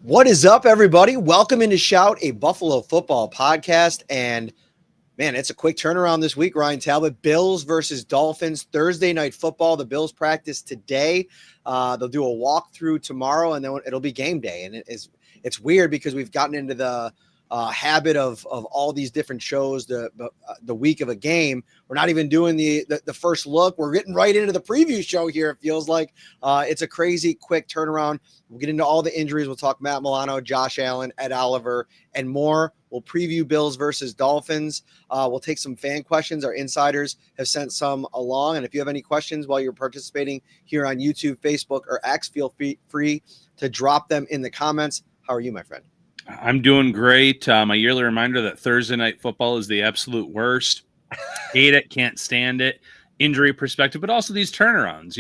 What is up, everybody? Welcome into Shout, a Buffalo football podcast. And man, it's a quick turnaround this week, Ryan Talbot. Bills versus Dolphins, Thursday night football. The Bills practice today. They'll do a walkthrough tomorrow, and then it'll be game day. And it's weird because we've gotten into the habit of all these different shows the week of a game. We're not even doing the first look. We're getting right into the preview show here. It feels like it's a crazy quick turnaround. We'll get into all the injuries. We'll talk Matt Milano, Josh Allen, Ed Oliver, and more. We'll preview Bills versus Dolphins. We'll take some fan questions. Our insiders have sent some along. And if you have any questions while you're participating here on YouTube, Facebook, or X, feel free to drop them in the comments. How are you, my friend? I'm doing great. My yearly reminder that Thursday night football is the absolute worst. Hate it, can't stand it. Injury perspective, but also these turnarounds,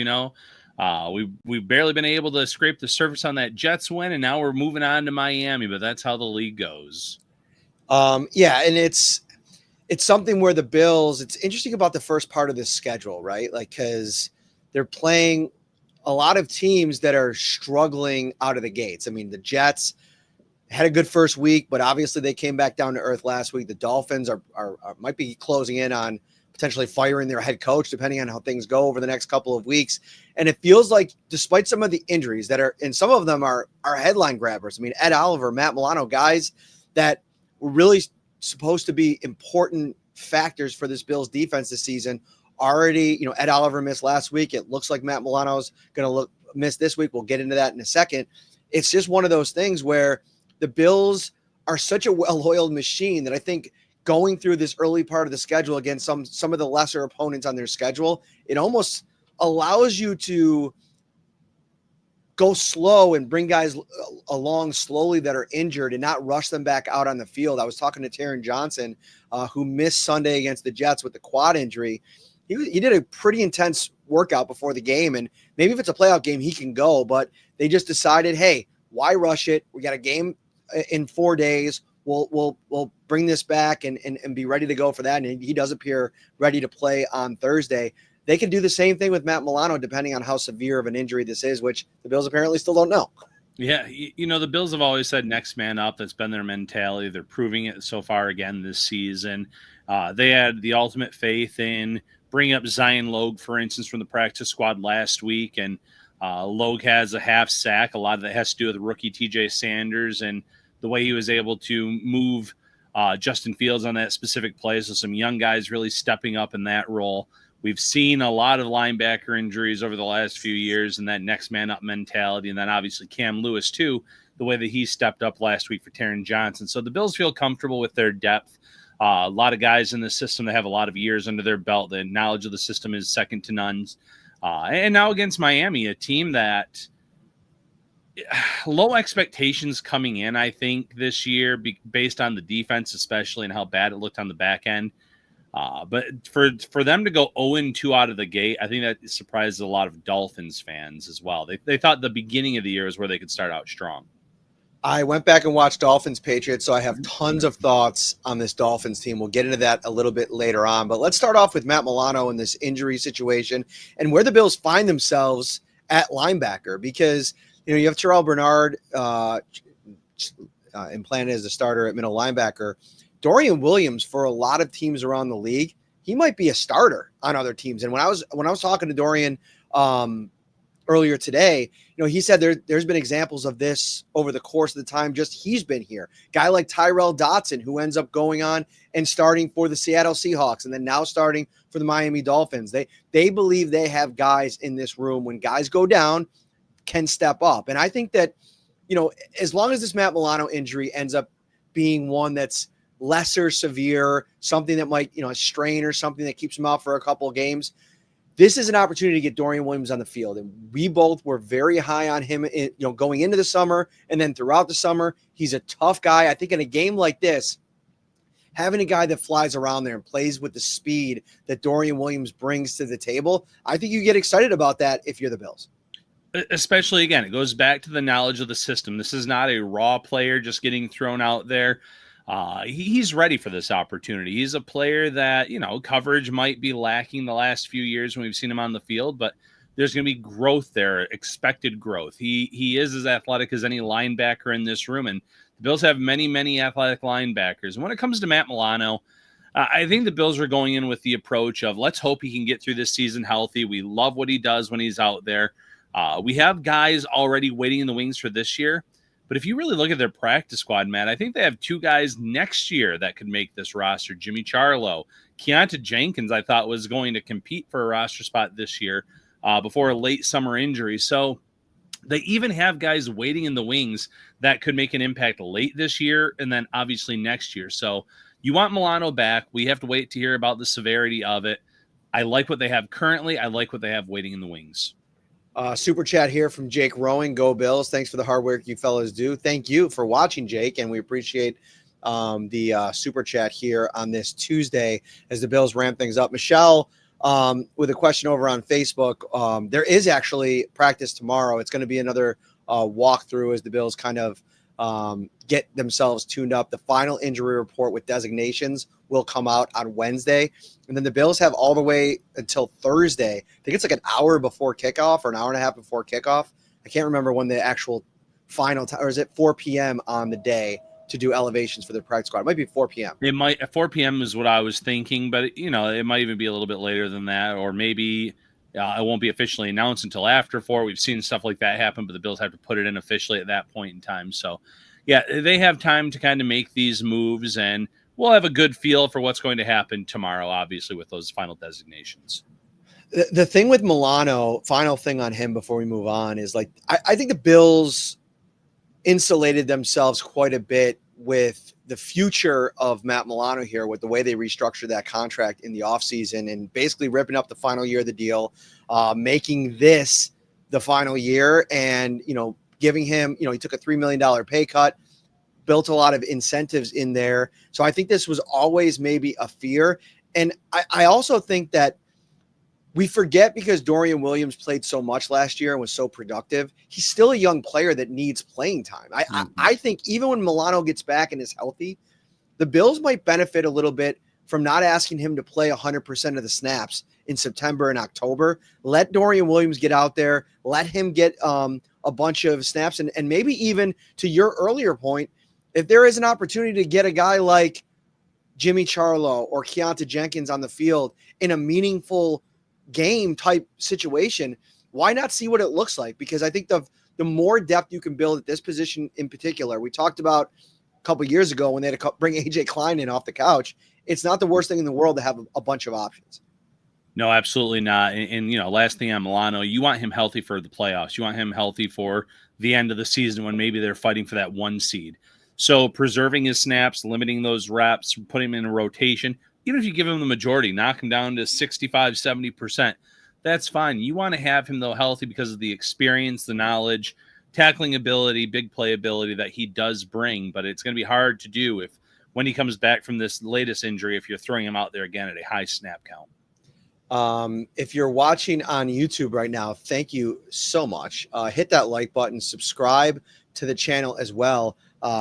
we've barely been able to scrape the surface on that Jets win, and now we're moving on to Miami, but that's how the league goes. And it's something where the Bills, it's interesting about the first part of this schedule, right? Like, because they're playing a lot of teams that are struggling out of the gates. I mean, the Jets had a good first week, but obviously they came back down to earth last week. The Dolphins are might be closing in on potentially firing their head coach, depending on how things go over the next couple of weeks. And it feels like, despite some of the injuries that are, and some of them are headline grabbers. I mean, Ed Oliver, Matt Milano, guys that were really supposed to be important factors for this Bills defense this season. Already, Ed Oliver missed last week. It looks like Matt Milano's going to miss this week. We'll get into that in a second. It's just one of those things where the Bills are such a well-oiled machine that I think going through this early part of the schedule against some of the lesser opponents on their schedule, it almost allows you to go slow and bring guys along slowly that are injured and not rush them back out on the field. I was talking to Taron Johnson, who missed Sunday against the Jets with the quad injury. He did a pretty intense workout before the game, and maybe if it's a playoff game, he can go, but they just decided, hey, why rush it? We got a game in 4 days. We'll bring this back and be ready to go for that. And he does appear ready to play on Thursday. They can do the same thing with Matt Milano, depending on how severe of an injury this is, which the Bills apparently still don't know. Yeah, the Bills have always said next man up. That's been their mentality. They're proving it so far again this season. They had the ultimate faith in bringing up Zion Logue, for instance, from the practice squad last week. And Logue has a half sack. A lot of that has to do with rookie TJ Sanders and the way he was able to move Justin Fields on that specific play. So some young guys really stepping up in that role. We've seen a lot of linebacker injuries over the last few years and that next man up mentality. And then obviously Cam Lewis too, the way that he stepped up last week for Taron Johnson. So the Bills feel comfortable with their depth. A lot of guys in the system that have a lot of years under their belt. The knowledge of the system is second to none. And now against Miami, a team that low expectations coming in, I think, this year based on the defense, especially, and how bad it looked on the back end. But for them to go 0-2 out of the gate, I think that surprised a lot of Dolphins fans as well. They thought the beginning of the year is where they could start out strong. I went back and watched Dolphins Patriots, so I have tons of thoughts on this Dolphins team. We'll get into that a little bit later on. But let's start off with Matt Milano and this injury situation and where the Bills find themselves at linebacker, because you have Terrell Bernard implanted as a starter at middle linebacker. Dorian Williams, for a lot of teams around the league, he might be a starter on other teams. And when I was talking to Dorian earlier today, he said there's been examples of this over the course of the time just he's been here. Guy like Tyrell Dotson, who ends up going on and starting for the Seattle Seahawks and then now starting for the Miami Dolphins. They believe they have guys in this room when guys go down can step up. And I think that, as long as this Matt Milano injury ends up being one that's lesser severe, something that might, a strain or something that keeps him out for a couple of games, this is an opportunity to get Dorian Williams on the field. And we both were very high on him, going into the summer and then throughout the summer. He's a tough guy. I think in a game like this, having a guy that flies around there and plays with the speed that Dorian Williams brings to the table, I think you get excited about that if you're the Bills. Especially, again, it goes back to the knowledge of the system. This is not a raw player just getting thrown out there. He's ready for this opportunity. He's a player that, coverage might be lacking the last few years when we've seen him on the field, but there's going to be growth there, expected growth. He is as athletic as any linebacker in this room, and the Bills have many, many athletic linebackers. And when it comes to Matt Milano, I think the Bills are going in with the approach of let's hope he can get through this season healthy. We love what he does when he's out there. We have guys already waiting in the wings for this year. But if you really look at their practice squad, Matt, I think they have 2 guys next year that could make this roster. Jimmy Charlo. Keontae Jenkins, I thought, was going to compete for a roster spot this year before a late summer injury. So they even have guys waiting in the wings that could make an impact late this year and then obviously next year. So you want Milano back. We have to wait to hear about the severity of it. I like what they have currently. I like what they have waiting in the wings. Super chat here from Jake Rowan. Go Bills. Thanks for the hard work you fellas do. Thank you for watching, Jake, and we appreciate the super chat here on this Tuesday as the Bills ramp things up. Michelle, with a question over on Facebook. There is actually practice tomorrow. It's going to be another walkthrough as the Bills kind of get themselves tuned up. The final injury report with designations will come out on Wednesday. And then the Bills have all the way until Thursday. I think it's like an hour before kickoff or an hour and a half before kickoff. I can't remember when the actual final time, or is it 4 p.m. on the day to do elevations for the practice squad? It might be 4 p.m. It might 4 p.m. is what I was thinking, but it might even be a little bit later than that, or maybe it won't be officially announced until after 4. We've seen stuff like that happen, but the Bills have to put it in officially at that point in time. So, yeah, they have time to kind of make these moves, and we'll have a good feel for what's going to happen tomorrow, obviously, with those final designations. The thing with Milano, final thing on him before we move on, is like I think the Bills insulated themselves quite a bit with the future of Matt Milano here with the way they restructured that contract in the offseason and basically ripping up the final year of the deal, making this the final year and, giving him, he took a $3 million pay cut, built a lot of incentives in there. So I think this was always maybe a fear. And I also think that we forget because Dorian Williams played so much last year and was so productive. He's still a young player that needs playing time. I think even when Milano gets back and is healthy, the Bills might benefit a little bit from not asking him to play 100% of the snaps in September and October. Let Dorian Williams get out there. Let him get a bunch of snaps. And maybe even to your earlier point, if there is an opportunity to get a guy like Jimmy Charlo or Keontae Jenkins on the field in a meaningful game type situation, why not see what it looks like? Because I think the more depth you can build at this position in particular, we talked about a couple of years ago when they had to bring AJ Klein in off the couch. It's not the worst thing in the world to have a bunch of options. No, absolutely not. And last thing on Milano, you want him healthy for the playoffs. You want him healthy for the end of the season when maybe they're fighting for that 1 seed. So preserving his snaps, limiting those reps, putting him in a rotation, even if you give him the majority, knock him down to 65, 70%, that's fine. You want to have him, though, healthy because of the experience, the knowledge, tackling ability, big play ability that he does bring. But it's going to be hard to do when he comes back from this latest injury if you're throwing him out there again at a high snap count. If you're watching on YouTube right now, thank you so much. Hit that like button, subscribe to the channel as well.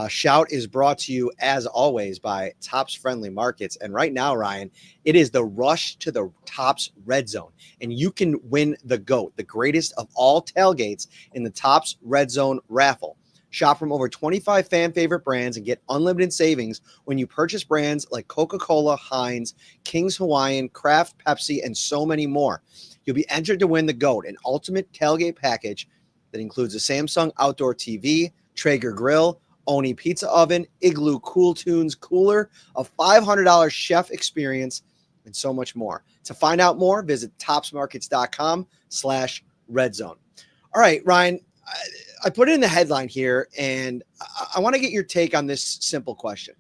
Shout is brought to you, as always, by Tops Friendly Markets. And right now, Ryan, it is the rush to the Tops Red Zone. And you can win the GOAT, the greatest of all tailgates, in the Tops Red Zone raffle. Shop from over 25 fan favorite brands and get unlimited savings when you purchase brands like Coca-Cola, Heinz, King's Hawaiian, Kraft, Pepsi, and so many more. You'll be entered to win the GOAT, an ultimate tailgate package that includes a Samsung outdoor TV, Traeger grill, Oni pizza oven, Igloo Cool Tunes cooler, a $500 chef experience, and so much more. To find out more, visit topsmarkets.com/redzone. All right, Ryan, I put it in the headline here, and I want to get your take on this simple question.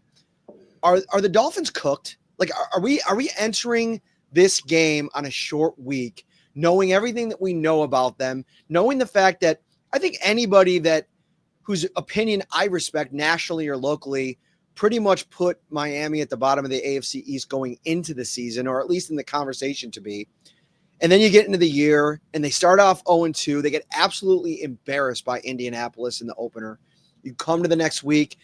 Are the Dolphins cooked? Like, are we entering this game on a short week, knowing everything that we know about them, knowing the fact that I think anybody whose opinion I respect nationally or locally pretty much put Miami at the bottom of the AFC East going into the season, or at least in the conversation to be. And then you get into the year and they start off 0-2. They get absolutely embarrassed by Indianapolis in the opener. You come to the next week.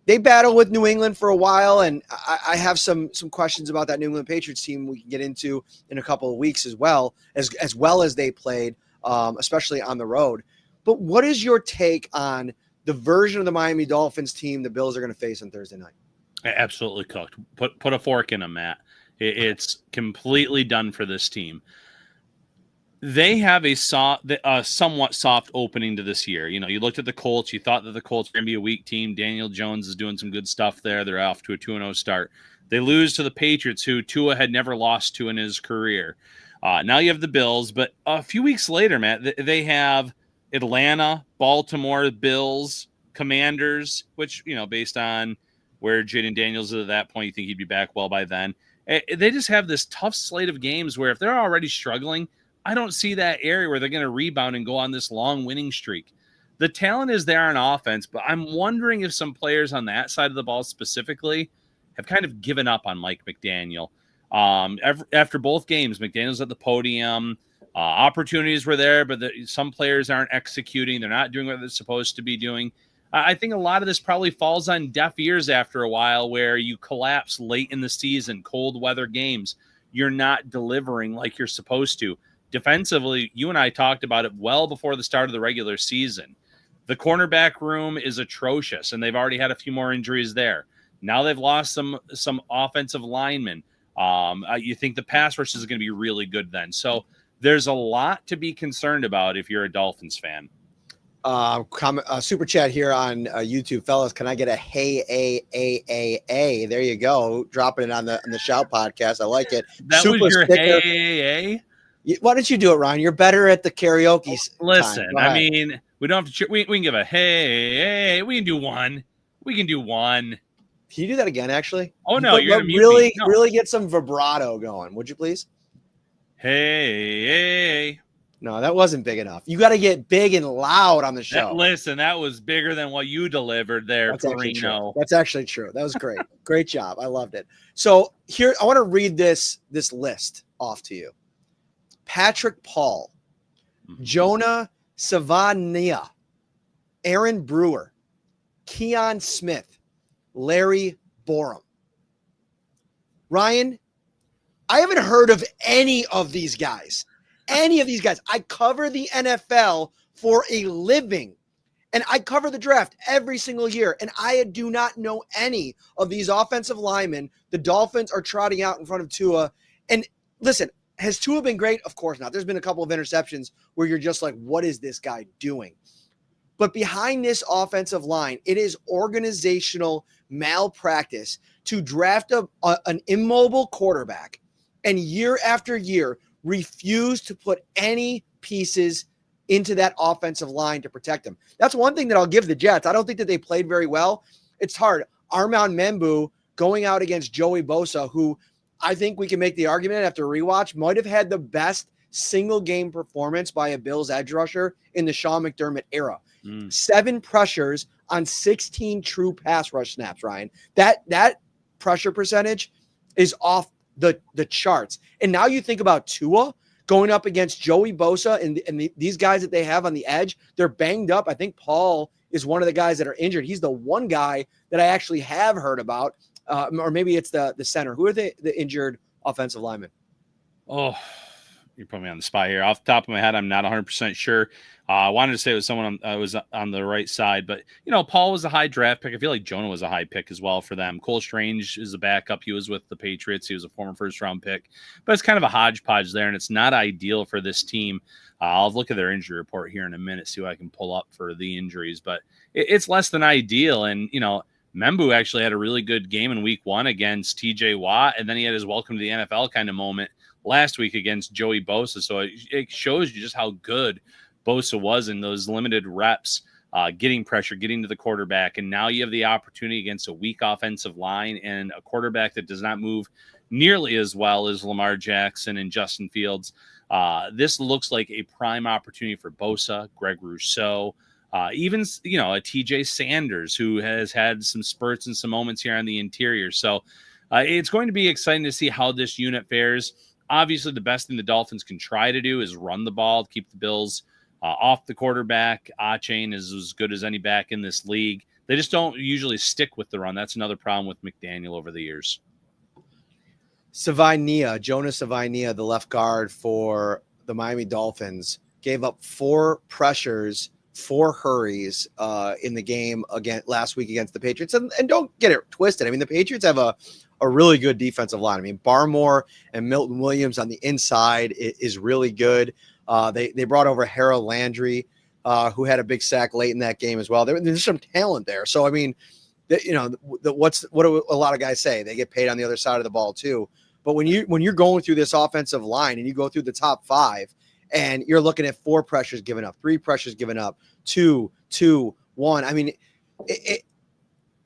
they battle with New England for a while, and I have some questions about that New England Patriots team we can get into in a couple of weeks as well as they played, especially on the road. But what is your take on the version of the Miami Dolphins team the Bills are going to face on Thursday night? Absolutely cooked. Put a fork in them, Matt. It's completely done for this team. They have a somewhat soft opening to this year. You know, you looked at the Colts. You thought that the Colts were going to be a weak team. Daniel Jones is doing some good stuff there. They're off to a 2-0 start. They lose to the Patriots, who Tua had never lost to in his career. Now you have the Bills, but a few weeks later, Matt, they have Atlanta, Baltimore, Bills, Commanders, which, you know, based on where Jaden Daniels is at that point, you think he'd be back well by then. They just have this tough slate of games where if they're already struggling, I don't see that area where they're going to rebound and go on this long winning streak. The talent is there on offense, but I'm wondering if some players on that side of the ball specifically have kind of given up on Mike McDaniel. After both games, McDaniel's at the podium. Opportunities were there, but some players aren't executing. They're not doing what they're supposed to be doing. I think a lot of this probably falls on deaf ears after a while, where you collapse late in the season, cold weather games. You're not delivering like you're supposed to. Defensively, you and I talked about it well before the start of the regular season. The cornerback room is atrocious, and they've already had a few more injuries there. Now they've lost some offensive linemen. You think the pass rush is going to be really good then. So there's a lot to be concerned about if you're a Dolphins fan. Super chat here on YouTube, fellas. Can I get a hey? There you go, dropping it on the Shout podcast. I like it. That Super was your sticker. Hey. Why don't you do it, Ryan? You're better at the karaoke. Listen, I mean, we don't have to. We can give a hey. We can do one. Can you do that again? Actually? Oh no, you're gonna really get some vibrato going. Would you please? Hey. No, that wasn't big enough. You got to get big and loud on the show. That was bigger than what you delivered there, Parrino. That's actually true. That was great. Great job. I loved it. So here, I want to read this list off to you. Patrick Paul, Jonah Savania, Aaron Brewer, Keon Smith, Larry Borum. Ryan, I haven't heard of any of these guys. I cover the NFL for a living, and I cover the draft every single year, and I do not know any of these offensive linemen the Dolphins are trotting out in front of Tua. And listen, has Tua been great? Of course not. There's been a couple of interceptions where you're just like, what is this guy doing? But behind this offensive line, it is organizational malpractice to draft an immobile quarterback and year after year refuse to put any pieces into that offensive line to protect them. That's one thing that I'll give the Jets. I don't think that they played very well. It's hard. Armand Membu going out against Joey Bosa, who I think we can make the argument after rewatch might have had the best single game performance by a Bills edge rusher in the Sean McDermott era. 7 pressures on 16 true pass rush snaps, Ryan. That pressure percentage is off the charts. And now you think about Tua going up against Joey Bosa and these guys that they have on the edge, they're banged up. I think Paul is one of the guys that are injured. He's the one guy that I actually have heard about, or maybe it's the center. Who are the injured offensive linemen? Oh, you put me on the spot here. Off the top of my head, I'm not 100% sure. I wanted to say it was someone was on the right side, but Paul was a high draft pick. I feel like Jonah was a high pick as well for them. Cole Strange is a backup. He was with the Patriots. He was a former first-round pick, but it's kind of a hodgepodge there, and it's not ideal for this team. I'll look at their injury report here in a minute, see what I can pull up for the injuries, but it's less than ideal. And Membu actually had a really good game in week 1 against TJ Watt, and then he had his welcome to the NFL kind of moment last week against Joey Bosa. So it shows you just how good Bosa was in those limited reps, getting pressure, getting to the quarterback. And now you have the opportunity against a weak offensive line and a quarterback that does not move nearly as well as Lamar Jackson and Justin Fields. This looks like a prime opportunity for Bosa, Greg Rousseau, even, a TJ Sanders, who has had some spurts and some moments here on the interior. So it's going to be exciting to see how this unit fares. Obviously, the best thing the Dolphins can try to do is run the ball, keep the Bills off the quarterback. Achane is as good as any back in this league. they just don't usually stick with the run. That's another problem with McDaniel over the years. Jonas Savainia, the left guard for the Miami Dolphins, gave up 4 pressures, 4 hurries in the game last week against the Patriots. And don't get it twisted. I mean, the Patriots have a really good defensive line. I mean, Barmore and Milton Williams on the inside is really good. They brought over Harold Landry, who had a big sack late in that game as well. There's some talent there. So, I mean, what do a lot of guys say? They get paid on the other side of the ball too. But when you're going through this offensive line and you go through the top 5 and you're looking at 4 pressures given up, 3 pressures given up, 2, 1. I mean,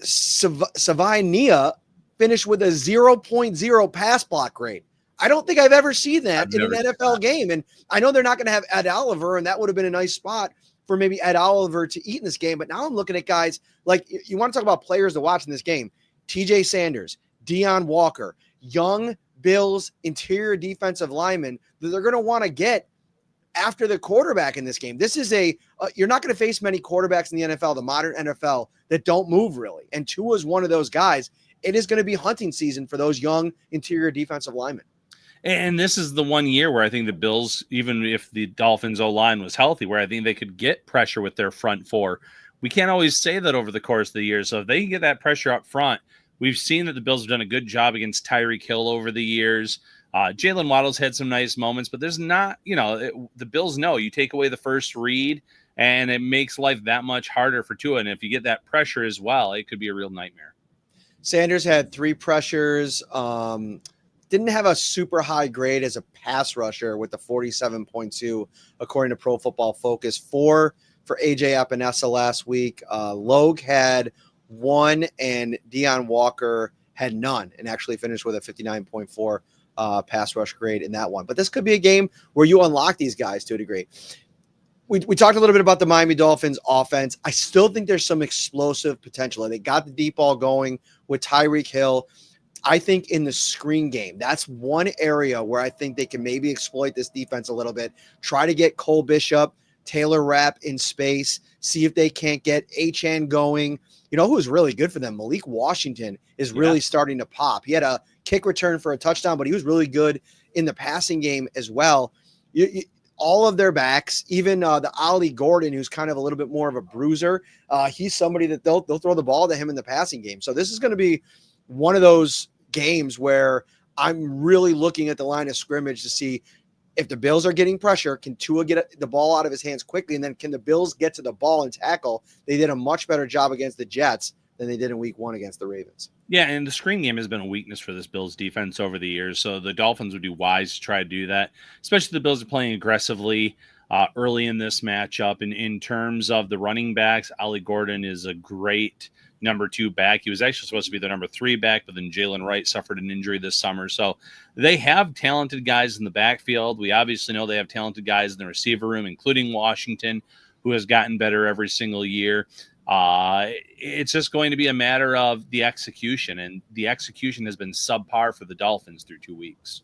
Savainia finished with a 0.0 pass block rate. I don't think I've ever seen that in an NFL game. And I know they're not going to have Ed Oliver, and that would have been a nice spot for maybe Ed Oliver to eat in this game. But now I'm looking at guys like, you want to talk about players to watch in this game. TJ Sanders, Deion Walker, young Bills interior defensive linemen that they're going to want to get after the quarterback in this game. This is you're not going to face many quarterbacks in the NFL, the modern NFL, that don't move really. And Tua is one of those guys. It is going to be hunting season for those young interior defensive linemen. And this is the one year where I think the Bills, even if the Dolphins O-line was healthy, where I think they could get pressure with their front 4. We can't always say that over the course of the year. So if they can get that pressure up front, we've seen that the Bills have done a good job against Tyreek Hill over the years. Jalen Waddle's had some nice moments, but there's not, the Bills know you take away the first read and it makes life that much harder for Tua. And if you get that pressure as well, it could be a real nightmare. Sanders had 3 pressures. Didn't have a super high grade as a pass rusher with the 47.2, according to Pro Football Focus. 4 for AJ Epinesa last week. Logue had 1 and Deion Walker had none and actually finished with a 59.4 pass rush grade in that one. But this could be a game where you unlock these guys to a degree. We talked a little bit about the Miami Dolphins offense. I still think there's some explosive potential. They got the deep ball going with Tyreek Hill. I think in the screen game, that's one area where I think they can maybe exploit this defense a little bit. Try to get Cole Bishop, Taylor Rapp in space, see if they can't get Achane going. You know who's really good for them? Malik Washington is really starting to pop. He had a kick return for a touchdown, but he was really good in the passing game as well. All of their backs, even the Ollie Gordon, who's kind of a little bit more of a bruiser, he's somebody that they'll throw the ball to him in the passing game. So this is going to be one of those games where I'm really looking at the line of scrimmage to see if the Bills are getting pressure, can Tua get the ball out of his hands quickly? And then can the Bills get to the ball and tackle? They did a much better job against the Jets than they did in week 1 against the Ravens. Yeah, and the screen game has been a weakness for this Bills defense over the years. So the Dolphins would be wise to try to do that, especially the Bills are playing aggressively early in this matchup. And in terms of the running backs, Ollie Gordon is a great number 2 back. He was actually supposed to be the number 3 back, but then Jalen Wright suffered an injury this summer. So they have talented guys in the backfield. We obviously know they have talented guys in the receiver room, including Washington, who has gotten better every single year. It's just going to be a matter of the execution, and the execution has been subpar for the Dolphins through 2 weeks.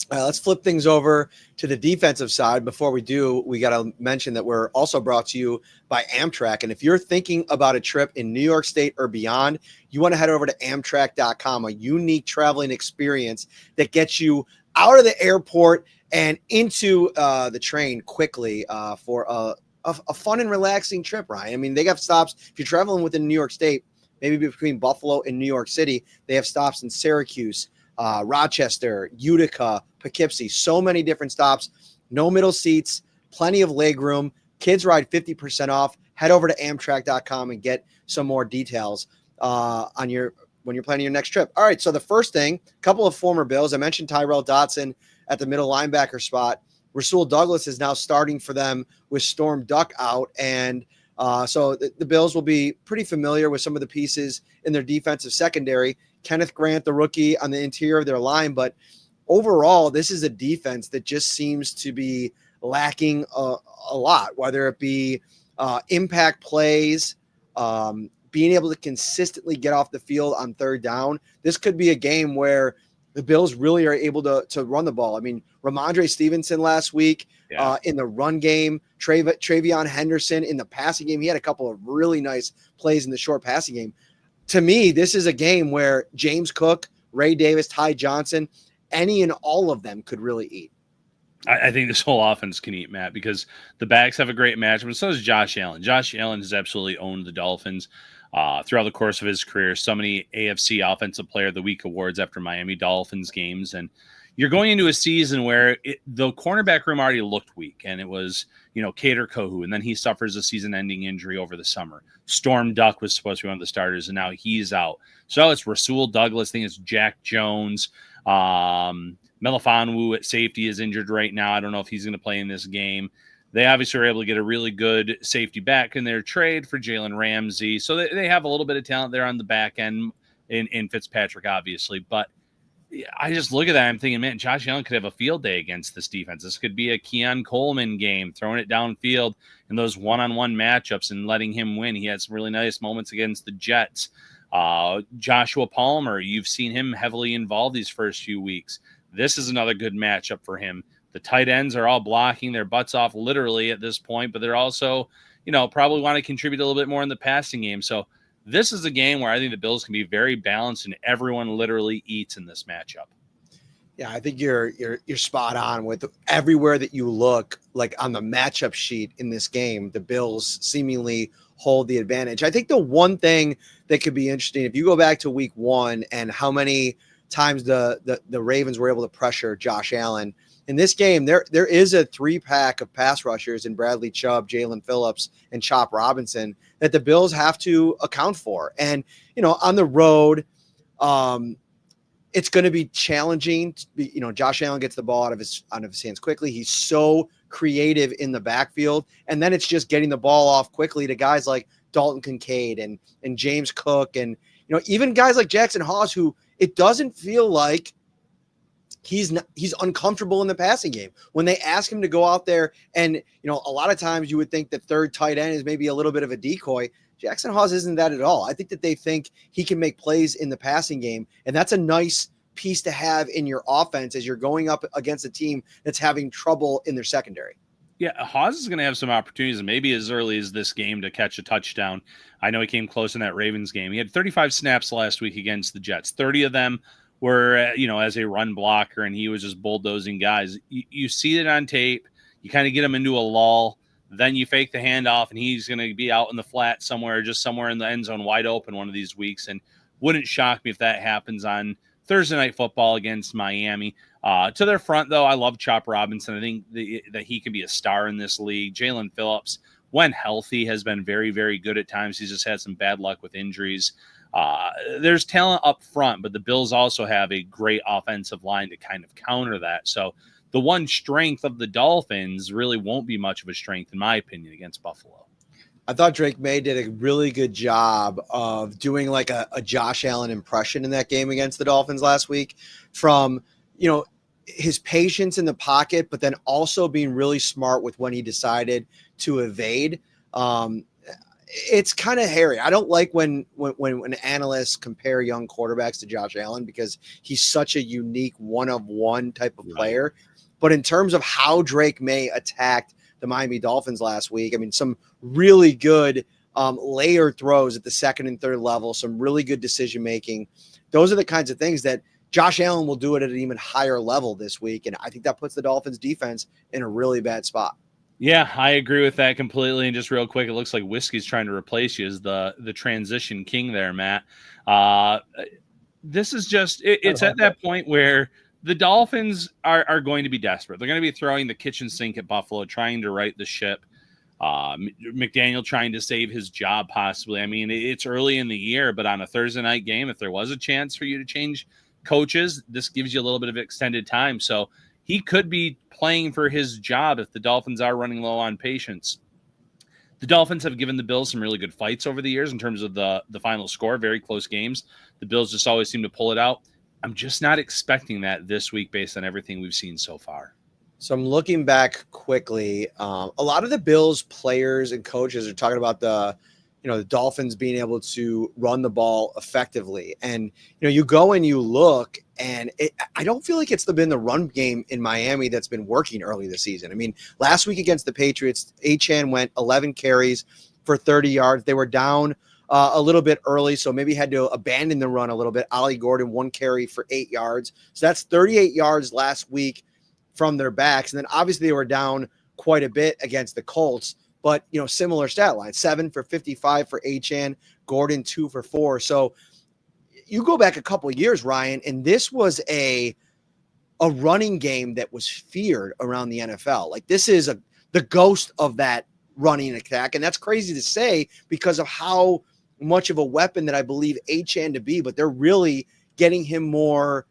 Let's flip things over to the defensive side. Before we do, we got to mention that we're also brought to you by Amtrak. And if you're thinking about a trip in New York State or beyond, you want to head over to Amtrak.com, a unique traveling experience that gets you out of the airport and into the train quickly for a fun and relaxing trip, Ryan. I mean, they got stops. If you're traveling within New York State, maybe between Buffalo and New York City, they have stops in Syracuse, Rochester, Utica, Poughkeepsie, so many different stops, no middle seats, plenty of leg room. Kids ride 50% off. Head over to Amtrak.com and get some more details when you're planning your next trip. All right, so the first thing, a couple of former Bills. I mentioned Tyrel Dotson at the middle linebacker spot. Rasul Douglas is now starting for them with Storm Duck out, and so the Bills will be pretty familiar with some of the pieces in their defensive secondary. Kenneth Grant, the rookie, on the interior of their line, but overall, this is a defense that just seems to be lacking a lot, whether it be impact plays, being able to consistently get off the field on third down. This could be a game where the Bills really are able to run the ball. I mean, Ramondre Stevenson last week in the run game, Travion Henderson in the passing game. He had a couple of really nice plays in the short passing game. To me, this is a game where James Cook, Ray Davis, Ty Johnson, any and all of them could really eat. I think this whole offense can eat, Matt, because the backs have a great matchup, and so does Josh Allen. Josh Allen has absolutely owned the Dolphins throughout the course of his career. So many AFC Offensive Player of the Week awards after Miami Dolphins games, and you're going into a season where the cornerback room already looked weak, and it was, Kader Kohu, and then he suffers a season-ending injury over the summer. Storm Duck was supposed to be one of the starters, and now he's out. So it's Rasul Douglas. I think it's Jack Jones. Melifonwu at safety is injured right now. I don't know if he's going to play in this game. They obviously were able to get a really good safety back in their trade for Jalen Ramsey. So they have a little bit of talent there on the back end in Fitzpatrick, obviously. But I just look at that. I'm thinking, man, Josh Allen could have a field day against this defense. This could be a Keon Coleman game, throwing it downfield in those one-on-one matchups and letting him win. He had some really nice moments against the Jets. Joshua Palmer, you've seen him heavily involved these first few weeks. This is another good matchup for him. The tight ends are all blocking their butts off literally at this point, but they're also, probably want to contribute a little bit more in the passing game. So this is a game where I think the Bills can be very balanced and everyone literally eats in this matchup. Yeah, I think you're spot on with everywhere that you look, like on the matchup sheet in this game, the Bills seemingly hold the advantage. I think the one thing that could be interesting, if you go back to week 1 and how many times the Ravens were able to pressure Josh Allen. In this game, there is a 3-pack of pass rushers in Bradley Chubb, Jalen Phillips, and Chop Robinson that the Bills have to account for. And, on the road, it's going to be challenging. Josh Allen gets the ball out of his hands quickly. He's so creative in the backfield. And then it's just getting the ball off quickly to guys like Dalton Kincaid and James Cook and, even guys like Jackson Hawes, who it doesn't feel like he's uncomfortable in the passing game. When they ask him to go out there and, a lot of times you would think the third tight end is maybe a little bit of a decoy. Jackson Hawes isn't that at all. I think that they think he can make plays in the passing game, and that's a nice piece to have in your offense as you're going up against a team that's having trouble in their secondary. Yeah, Hawes is going to have some opportunities, and maybe as early as this game, to catch a touchdown. I know he came close in that Ravens game. He had 35 snaps last week against the Jets. 30 of them were, as a run blocker, and he was just bulldozing guys. You see it on tape. You kind of get him into a lull. Then you fake the handoff, and he's going to be out in the flat somewhere, just somewhere in the end zone, wide open one of these weeks. And wouldn't shock me if that happens on Thursday Night Football against Miami. To their front, though, I love Chop Robinson. I think that he can be a star in this league. Jalen Phillips, when healthy, has been very, very good at times. He's just had some bad luck with injuries. There's talent up front, but the Bills also have a great offensive line to kind of counter that. So the one strength of the Dolphins really won't be much of a strength, in my opinion, against Buffalo. I thought Drake May did a really good job of doing like a Josh Allen impression in that game against the Dolphins last week, from, his patience in the pocket, but then also being really smart with when he decided to evade. It's kind of hairy. I don't like when analysts compare young quarterbacks to Josh Allen, because he's such a unique one-of-one type of player. But in terms of how Drake May attacked the Miami Dolphins last week, I mean, some really good layer throws at the second and third level, some really good decision-making. Those are the kinds of things that Josh Allen will do it at an even higher level this week. And I think that puts the Dolphins defense in a really bad spot. Yeah, I agree with that completely. And just real quick, it looks like Whiskey's trying to replace you as the transition king there, Matt. This is just, it's at that point where the Dolphins are going to be desperate. They're going to be throwing the kitchen sink at Buffalo, trying to right the ship. McDaniel trying to save his job, possibly. I mean, it's early in the year, but on a Thursday night game, if there was a chance for you to change coaches, this gives you a little bit of extended time. So he could be playing for his job if the Dolphins are running low on patience. The Dolphins have given the Bills some really good fights over the years in terms of the final score, very close games. The Bills just always seem to pull it out. I'm just not expecting that this week based on everything we've seen so far. So I'm looking back quickly. A lot of the Bills players and coaches are talking about the the Dolphins being able to run the ball effectively. And, you go and you look, and I don't feel like it's been the run game in Miami that's been working early this season. I mean, last week against the Patriots, Achane went 11 carries for 30 yards. They were down a little bit early, so maybe had to abandon the run a little bit. Ollie Gordon, 1 carry for 8 yards. So that's 38 yards last week from their backs. And then obviously they were down quite a bit against the Colts. But, similar stat line, 7 for 55 for Achane, Gordon 2 for 4. So you go back a couple of years, Ryan, and this was a running game that was feared around the NFL. Like, this is the ghost of that running attack. And that's crazy to say because of how much of a weapon that I believe Achane to be, but they're really getting him more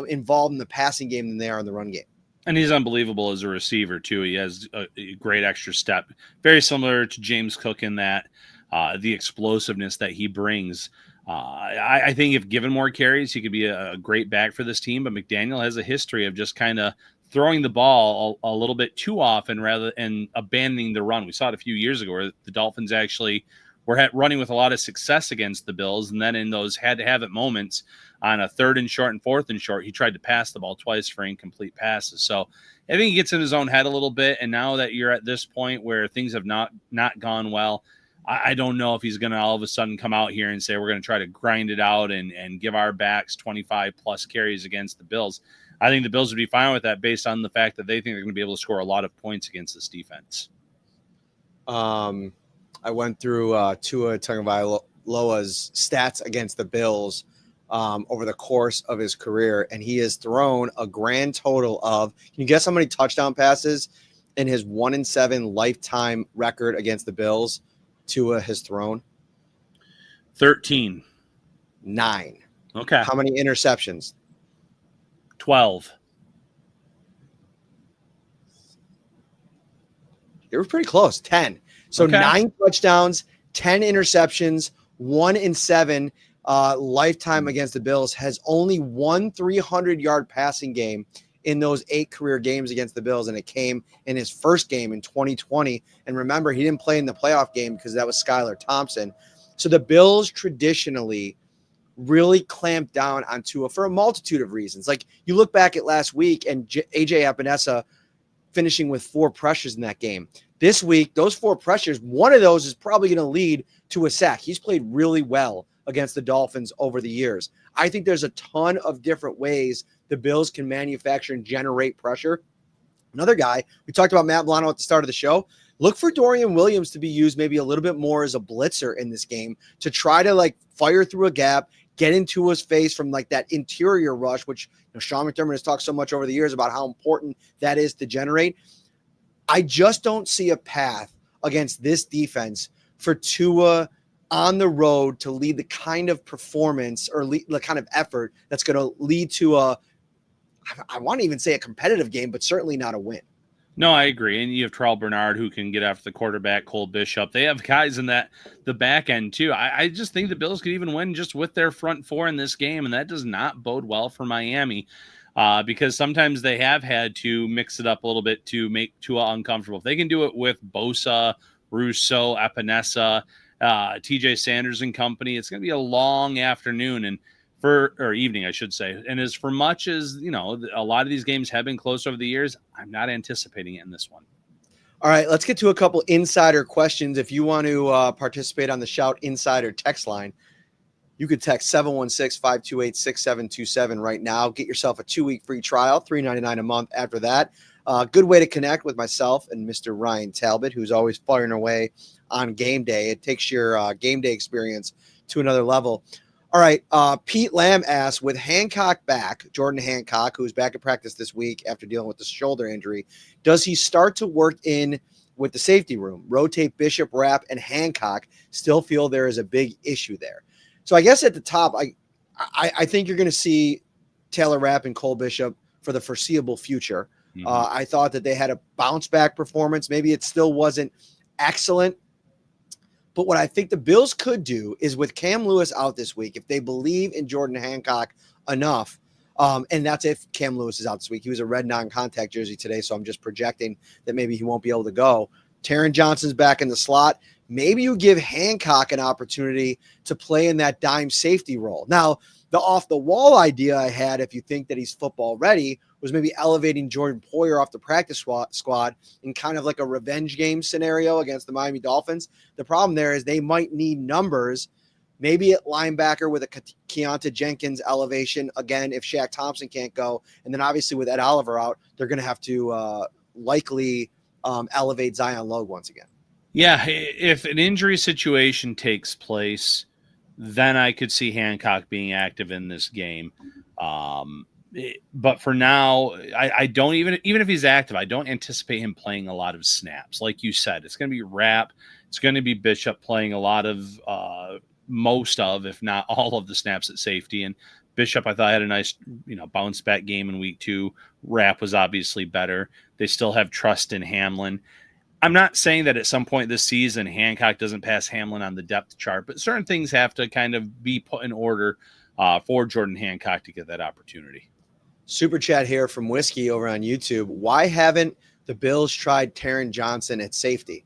involved in the passing game than they are in the run game. And he's unbelievable as a receiver, too. He has a great extra step. Very similar to James Cook in that the explosiveness that he brings. I think if given more carries, he could be a great back for this team. But McDaniel has a history of just kind of throwing the ball a little bit too often rather than abandoning the run. We saw it a few years ago where the Dolphins actually were running with a lot of success against the Bills. And then in those had-to-have-it moments, on a 3rd and short and 4th and short, he tried to pass the ball twice for incomplete passes. So I think he gets in his own head a little bit. And now that you're at this point where things have not gone well, I don't know if he's going to all of a sudden come out here and say we're going to try to grind it out and give our backs 25-plus carries against the Bills. I think the Bills would be fine with that based on the fact that they think they're going to be able to score a lot of points against this defense. I went through Tua Tagovailoa's stats against the Bills over the course of his career, and he has thrown a grand total of, can you guess how many touchdown passes in his 1-7 lifetime record against the Bills Tua has thrown? 13. 9. Okay. How many interceptions? 12. They were pretty close. 10. So okay. 9 touchdowns, 10 interceptions, 1-7 lifetime against the Bills. Has only one 300-yard passing game in those 8 career games against the Bills, and it came in his first game in 2020. And remember, he didn't play in the playoff game because that was Skylar Thompson. So the Bills traditionally really clamped down on Tua for a multitude of reasons. Like, you look back at last week and AJ Epinesa finishing with 4 pressures in that game. This week, those 4 pressures, one of those is probably going to lead to a sack. He's played really well against the Dolphins over the years. I think there's a ton of different ways the Bills can manufacture and generate pressure. Another guy, we talked about Matt Milano at the start of the show. Look for Dorian Williams to be used maybe a little bit more as a blitzer in this game to try to fire through a gap, get into his face from that interior rush, which Sean McDermott has talked so much over the years about how important that is to generate. I just don't see a path against this defense for Tua on the road to lead the kind of performance or the kind of effort that's going to lead to I want to even say a competitive game, but certainly not a win. No, I agree. And you have Terrell Bernard who can get after the quarterback, Cole Bishop. They have guys in the back end too. I just think the Bills could even win just with their front 4 in this game, and that does not bode well for Miami because sometimes they have had to mix it up a little bit to make Tua uncomfortable. If they can do it with Bosa, Rousseau, Epinesa, TJ Sanders and company, it's going to be a long afternoon or evening, I should say. And as for much as, a lot of these games have been close over the years, I'm not anticipating it in this one. All right, let's get to a couple insider questions. If you want to participate on the Shout Insider text line, you could text 716-528-6727 right now. Get yourself a 2-week free trial, $3.99 a month after that. Good way to connect with myself and Mr. Ryan Talbot, who's always firing away on game day. It takes your game day experience to another level. All right, Pete Lamb asks, with Hancock back, Jordan Hancock, who's back at practice this week after dealing with the shoulder injury, does he start to work in with the safety room, rotate Bishop, Rapp, and Hancock? Still feel there is a big issue there. So I guess at the top, I think you're going to see Taylor Rapp and Cole Bishop for the foreseeable future. Mm-hmm. I thought that they had a bounce-back performance. Maybe it still wasn't excellent. But what I think the Bills could do is with Cam Lewis out this week, if they believe in Jordan Hancock enough, and that's if Cam Lewis is out this week. He was a red non-contact jersey today, so I'm just projecting that maybe he won't be able to go. Taron Johnson's back in the slot. Maybe you give Hancock an opportunity to play in that dime safety role. Now, the off-the-wall idea I had, if you think that he's football ready, was maybe elevating Jordan Poyer off the practice squad in kind of like a revenge game scenario against the Miami Dolphins. The problem there is they might need numbers, maybe at linebacker with a Keontae Jenkins elevation, again, if Shaq Thompson can't go. And then obviously with Ed Oliver out, they're going to have to likely elevate Zion Logue once again. Yeah, if an injury situation takes place, then I could see Hancock being active in this game. But for now, I don't even if he's active, I don't anticipate him playing a lot of snaps. Like you said, it's going to be Rapp. It's going to be Bishop playing a lot of most of, if not all of the snaps at safety. And Bishop, I thought, had a nice, bounce back game in week 2. Rapp was obviously better. They still have trust in Hamlin. I'm not saying that at some point this season Hancock doesn't pass Hamlin on the depth chart, but certain things have to kind of be put in order for Jordan Hancock to get that opportunity. Super chat here from Whiskey over on YouTube. Why haven't the Bills tried Taron Johnson at safety?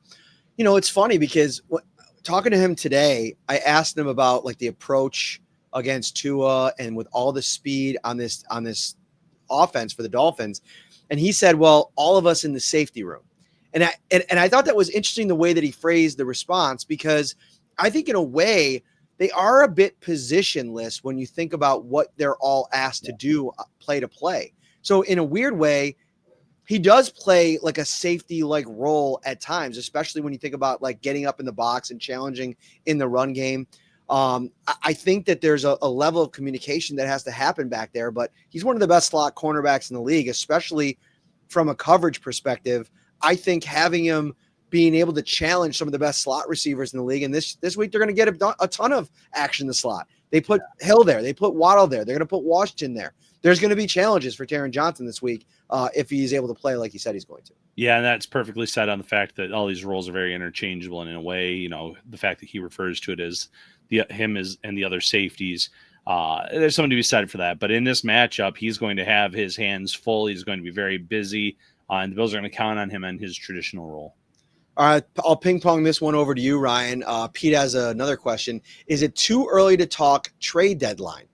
It's funny because talking to him today, I asked him about like the approach against Tua and with all the speed on this offense for the Dolphins. And he said, well, all of us in the safety room. And I thought that was interesting the way that he phrased the response, because I think in a way they are a bit positionless when you think about what they're all asked to do play to play. So in a weird way, he does play like a safety like role at times, especially when you think about like getting up in the box and challenging in the run game. I think that there's a level of communication that has to happen back there, but he's one of the best slot cornerbacks in the league, especially from a coverage perspective. I think having him being able to challenge some of the best slot receivers in the league, and this week they're going to get a ton of action in the slot. They put Hill there. They put Waddle there. They're going to put Washington there. There's going to be challenges for Taron Johnson this week if he's able to play like he said he's going to. Yeah, and that's perfectly said on the fact that all these roles are very interchangeable, and in a way, the fact that he refers to it as him and the other safeties, there's something to be said for that. But in this matchup, he's going to have his hands full. He's going to be very busy. And the Bills are going to count on him in his traditional role. All right, I'll ping pong this one over to you, Ryan. Pete has another question. Is it too early to talk trade deadline?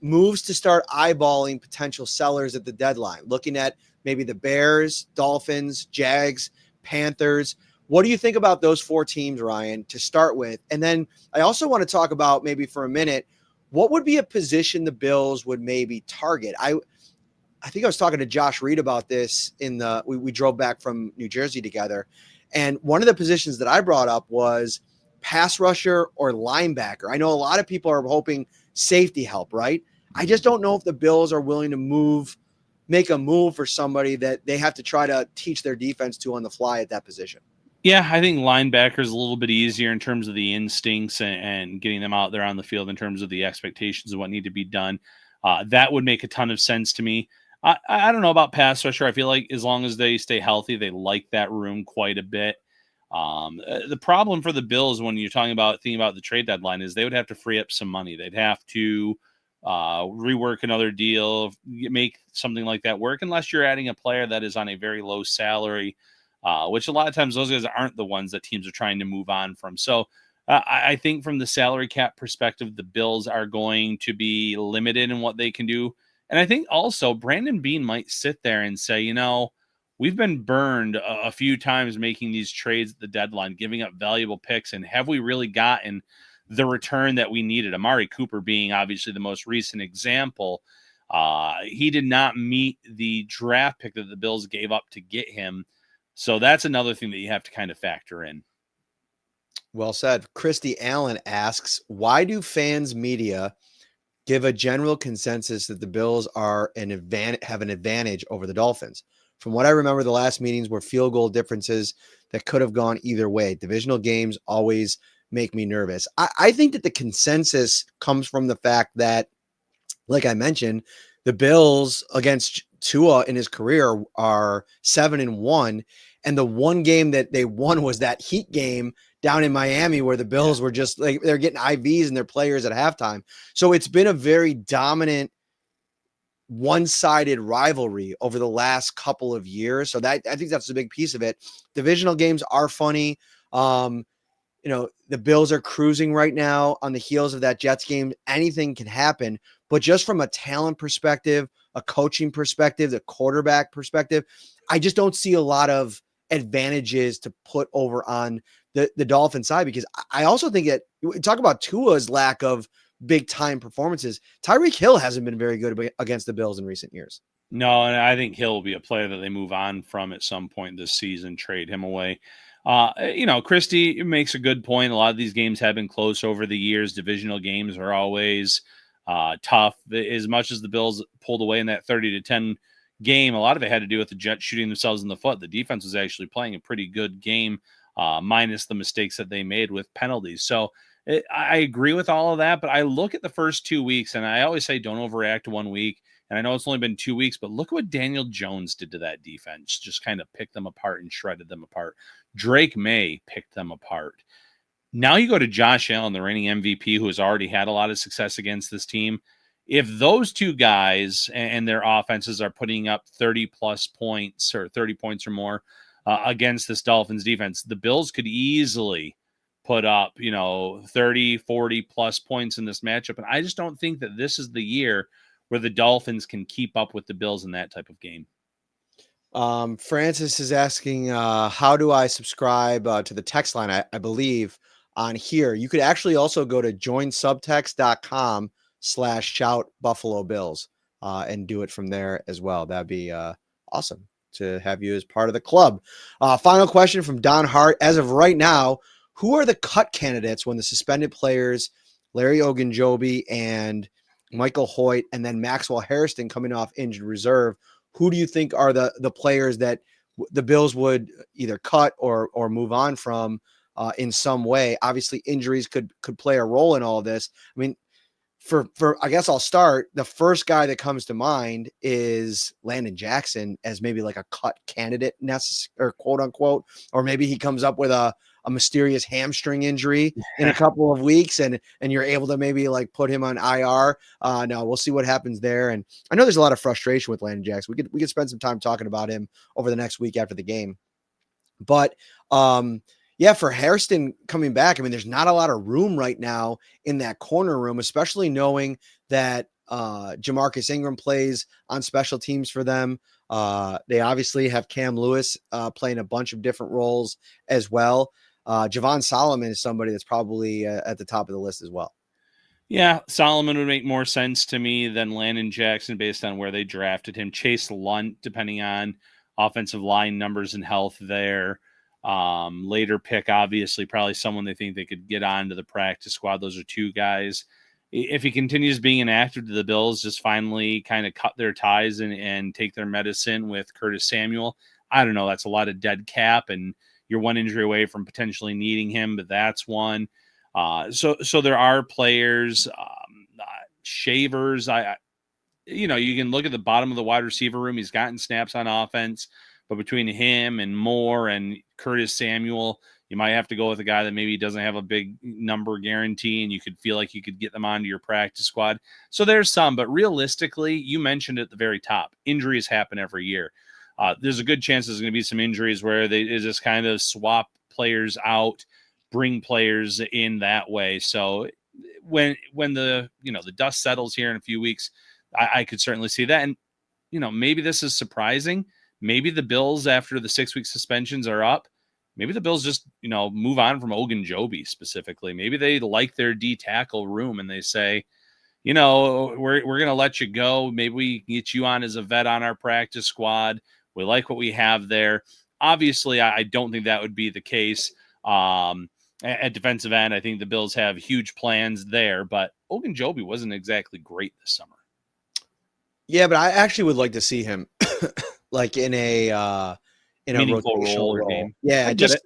Moves to start eyeballing potential sellers at the deadline, looking at maybe the Bears, Dolphins, Jags, Panthers. What do you think about those 4 teams, Ryan, to start with? And then I also want to talk about maybe for a minute, what would be a position the Bills would maybe target? I think I was talking to Josh Reed about this we drove back from New Jersey together. And one of the positions that I brought up was pass rusher or linebacker. I know a lot of people are hoping safety help, right? I just don't know if the Bills are willing to make a move for somebody that they have to try to teach their defense to on the fly at that position. Yeah, I think linebacker is a little bit easier in terms of the instincts and getting them out there on the field in terms of the expectations of what need to be done. That would make a ton of sense to me. I don't know about pass rusher. I feel like as long as they stay healthy, they like that room quite a bit. The problem for the Bills when you're thinking about the trade deadline is they would have to free up some money. They'd have to rework another deal, make something like that work, unless you're adding a player that is on a very low salary, which a lot of times those guys aren't the ones that teams are trying to move on from. So I think from the salary cap perspective, the Bills are going to be limited in what they can do. And I think also Brandon Beane might sit there and say, we've been burned a few times making these trades at the deadline, giving up valuable picks. And have we really gotten the return that we needed? Amari Cooper being obviously the most recent example. He did not meet the draft pick that the Bills gave up to get him. So that's another thing that you have to kind of factor in. Well said. Christy Allen asks, why do fans media give a general consensus that the Bills have an advantage over the Dolphins? From what I remember, the last meetings were field goal differences that could have gone either way. Divisional games always make me nervous. I think that the consensus comes from the fact that, like I mentioned, the Bills against Tua in his career are 7-1. And the one game that they won was that Heat game down in Miami where the Bills were just like, they're getting IVs and their players at halftime. So it's been a very dominant one-sided rivalry over the last couple of years. So that I think that's a big piece of it. Divisional games are funny. The Bills are cruising right now on the heels of that Jets game. Anything can happen, but just from a talent perspective, a coaching perspective, the quarterback perspective, I just don't see a lot of advantages to put over on the Dolphin side, because I also think that talk about Tua's lack of big time performances. Tyreek Hill hasn't been very good against the Bills in recent years. No, and I think Hill will be a player that they move on from at some point this season, trade him away. Christie makes a good point. A lot of these games have been close over the years. Divisional games are always tough. As much as the Bills pulled away in that 30-10 game, a lot of it had to do with the Jets shooting themselves in the foot. The defense was actually playing a pretty good game, minus the mistakes that they made with penalties. So I agree with all of that, but I look at the first 2 weeks, and I always say don't overreact 1 week. And I know it's only been 2 weeks, but look at what Daniel Jones did to that defense. Just kind of picked them apart and shredded them apart. Drake May picked them apart. Now you go to Josh Allen, the reigning MVP, who has already had a lot of success against this team. If those two guys and their offenses are putting up 30-plus points or 30 points or more against this Dolphins defense, the Bills could easily put up, 30, 40-plus points in this matchup. And I just don't think that this is the year where the Dolphins can keep up with the Bills in that type of game. Francis is asking, how do I subscribe to the text line? I believe on here. You could actually also go to joinsubtext.com/shout Buffalo Bills and do it from there as well. That'd be awesome to have you as part of the club. Final question from Don Hart. As of right now, who are the cut candidates when the suspended players, Larry Ogunjobi and Michael Hoyt, and then Maxwell Hairston coming off injured reserve? Who do you think are the players that the Bills would either cut or move on from in some way? Obviously, injuries could play a role in all of this. I mean, for I guess I'll start. The first guy that comes to mind is Landon Jackson as maybe like a cut candidate, or quote unquote, or maybe he comes up with a mysterious hamstring injury in a couple of weeks and you're able to maybe like put him on IR. No, we'll see what happens there. And I know there's a lot of frustration with Landon Jackson. We could spend some time talking about him over the next week after the game. But for Hairston coming back, I mean, there's not a lot of room right now in that corner room, especially knowing that Jamarcus Ingram plays on special teams for them. They obviously have Cam Lewis playing a bunch of different roles as well. Javon Solomon is somebody that's probably at the top of the list as well. Yeah, Solomon would make more sense to me than Landon Jackson based on where they drafted him. Chase Lunt, depending on offensive line numbers and health there. Later pick, obviously, probably someone they think they could get onto the practice squad. Those are two guys. If he continues being inactive, to the Bills just finally kind of cut their ties and take their medicine with Curtis Samuel. I don't know. That's a lot of dead cap, and you're one injury away from potentially needing him, but that's one. So there are players, Shavers. You can look at the bottom of the wide receiver room. He's gotten snaps on offense, but between him and Moore and Curtis Samuel, you might have to go with a guy that maybe doesn't have a big number guarantee, and you could feel like you could get them onto your practice squad. So there's some, but realistically, you mentioned at the very top, injuries happen every year. There's a good chance there's going to be some injuries where they just kind of swap players out, bring players in that way. So when the dust settles here in a few weeks, I could certainly see that. And maybe this is surprising. Maybe the Bills, after the 6-week suspensions are up, maybe the Bills just move on from Ogunjobi specifically. Maybe they like their D tackle room and they say, we're going to let you go. Maybe we can get you on as a vet on our practice squad. We like what we have there. Obviously, I don't think that would be the case at defensive end. I think the Bills have huge plans there, but Ogunjobi wasn't exactly great this summer. Yeah, but I actually would like to see him like in a meaningful rotational role. game. Yeah, just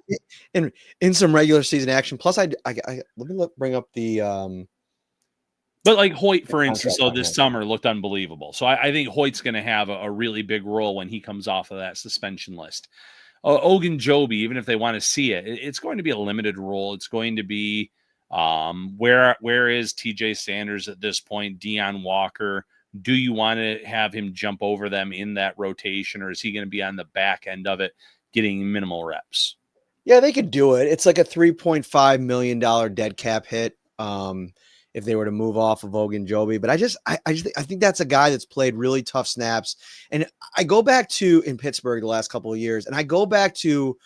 in some regular season action. Plus, let me bring up the. But like Hoyt, for instance, this summer looked unbelievable. So I think Hoyt's going to have a really big role when he comes off of that suspension list. Ogunjobi, even if they want to see it, it's going to be a limited role. It's going to be where is TJ Sanders at this point, Deion Walker, Do you want to have him jump over them in that rotation, or is he going to be on the back end of it getting minimal reps? Yeah, they could do it. It's like a $3.5 million dead cap hit. If they were to move off of Ogunjobi. But I think that's a guy that's played really tough snaps. And I go back to in Pittsburgh the last couple of years, and I go back to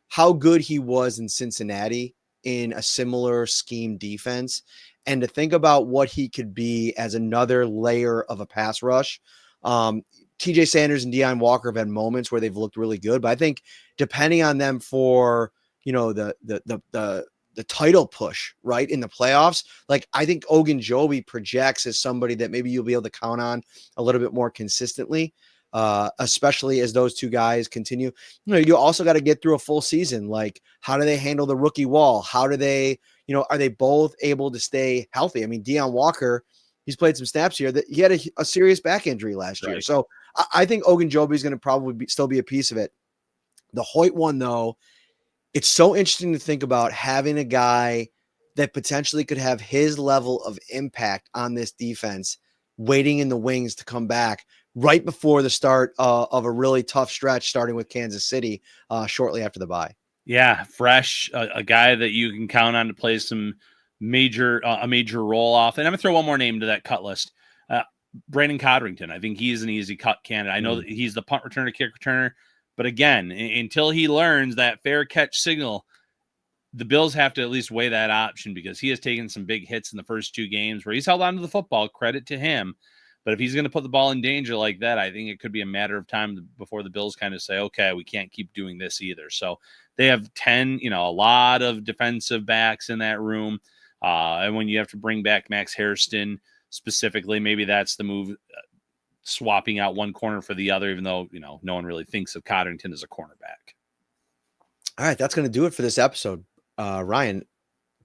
how good he was in Cincinnati in a similar scheme defense. And to think about what he could be as another layer of a pass rush. TJ Sanders and Deion Walker have had moments where they've looked really good, but I think depending on them for, the title push, right, in the playoffs, like I think Ogunjobi projects as somebody that maybe you'll be able to count on a little bit more consistently, especially as those two guys continue. You also got to get through a full season. Like, how do they handle the rookie wall? How do they, are they both able to stay healthy? I mean, Deion Walker, he's played some snaps here that he had a serious back injury last year. So I think Ogunjobi is going to probably still be a piece of it. The Hoyt one, though, it's so interesting to think about having a guy that potentially could have his level of impact on this defense waiting in the wings to come back right before the start of a really tough stretch, starting with Kansas City shortly after the bye. Yeah, fresh, a guy that you can count on to play some a major role off. And I'm going to throw one more name to that cut list. Brandon Codrington. I think he's an easy cut candidate. I know that he's the punt returner, kick returner. But again, until he learns that fair catch signal, the Bills have to at least weigh that option, because he has taken some big hits in the first two games where he's held on to the football. Credit to him. But if he's going to put the ball in danger like that, I think it could be a matter of time before the Bills kind of say, okay, we can't keep doing this either. So they have 10, a lot of defensive backs in that room. And when you have to bring back Max Hairston specifically, maybe that's the move, swapping out one corner for the other, even though, no one really thinks of Codrington as a cornerback. All right, that's going to do it for this episode. Ryan,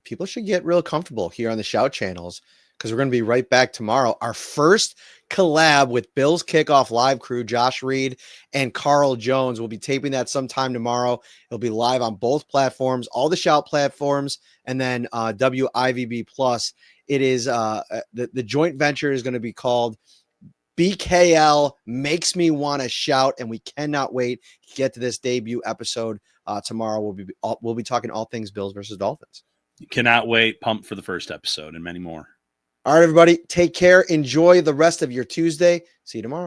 people should get real comfortable here on the Shout channels, because we're going to be right back tomorrow. Our first collab with Bills Kickoff Live crew, Josh Reed and Carl Jones. We'll be taping that sometime tomorrow. It'll be live on both platforms, all the Shout platforms, and then WIVB Plus. It is the joint venture is going to be called BKL Makes Me Want to Shout, and we cannot wait to get to this debut episode tomorrow. We'll be talking all things Bills versus Dolphins. You cannot wait. Pumped for the first episode and many more. All right, everybody, take care. Enjoy the rest of your Tuesday. See you tomorrow.